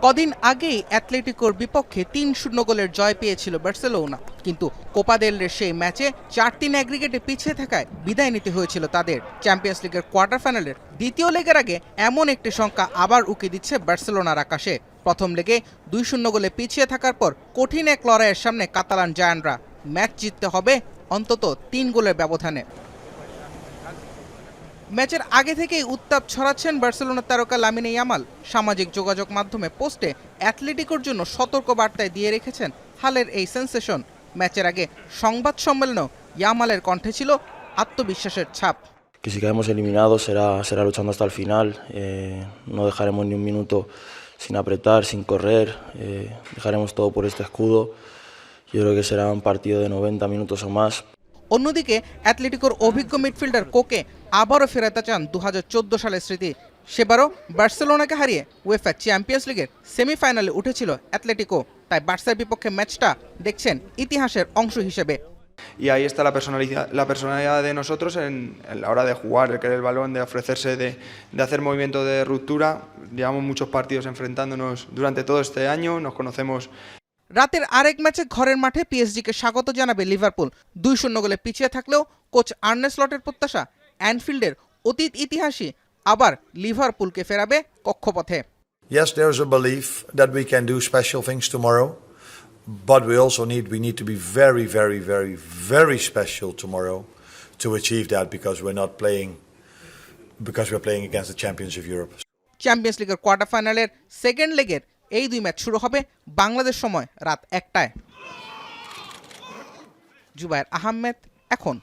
কদিন আগেই অ্যাটলেটিকোর বিপক্ষে ৩-০ গোলের জয় পেয়েছিল বার্সেলোনা, কিন্তু কোপা দেল রের সেই ম্যাচে ৪-৩ অ্যাগ্রিগেটে পিছিয়ে থাকায় বিদায় নিতে হয়েছিল তাদের। চ্যাম্পিয়ন্স লিগের কোয়ার্টার ফাইনালের দ্বিতীয় লেগের আগে এমন একটি সংখ্যা আবার উকি দিচ্ছে বার্সেলোনার আকাশে। প্রথম লেগে ২-০ গোলে পিছিয়ে থাকার পর কঠিন এক লড়াইয়ের সামনে কাতালান জায়ান্টরা। ম্যাচ জিততে হবে অন্তত ৩ গোলের ব্যবধানে। ম্যাচের আগে থেকেই উত্তাপ ছড়াচ্ছেন বার্সেলোনার তারকা লামিনে ইয়ামাল। সামাজিক যোগাযোগ মাধ্যমে পোস্টে অ্যাটলেটিকোর জন্য সতর্ক বার্তায় দিয়ে রেখেছেন হালের এই সেন্সেশন। ম্যাচের আগে সংবাদ সম্মেলনেও ইয়ামালের কণ্ঠে ছিল আত্মবিশ্বাসের ছাপ। Que si caemos eliminados será luchando hasta el final, no dejaremos ni un minuto sin apretar, sin correr, dejaremos todo por este escudo. Yo creo que será un partido de 90 minutos o más. অন্যদিকে অ্যাটলেটিকোর অভিজ্ঞ midfielder কোকে আবারও ফেরাতে চান ২০১৪ সালের স্মৃতি। সেবারও বার্সেলোনাকে হারিয়ে UEFA champions লিগের সেমিফাইনালে উঠেছিল অ্যাটলেটিকো, তাই বার্সার বিপক্ষে ম্যাচটা দেখছেন ইতিহাসের অংশ হিসেবে। Y ahí está la personalidad de nosotros en la hora de jugar, de querer el balón, de ofrecerse, de hacer movimiento de ruptura. Llevamos muchos partidos enfrentándonos durante todo este año, nos conocemos. রাতের আরেক ম্যাচে ঘরের মাঠে পিএসজিকে স্বাগত জানাবে Liverpool. ২-০ গোলে পিছিয়ে থাকলেও কোচ আর্নে স্লটের প্রত্যাশা অ্যানফিল্ডের অতীত ইতিহাসই আবার লিভারপুলকে ফেরাবে কক্ষপথে। Yes, there's a belief that we can do special things tomorrow, but we need to be very, very, very, very special tomorrow to achieve that because we're playing against the champions of Europe. Champions লিগের quarter ফাইনালের second লেগের এই দুই match শুরু হবে বাংলাদেশ সময় রাত ১টায়। জুবায়ের আহমেদ, এখন।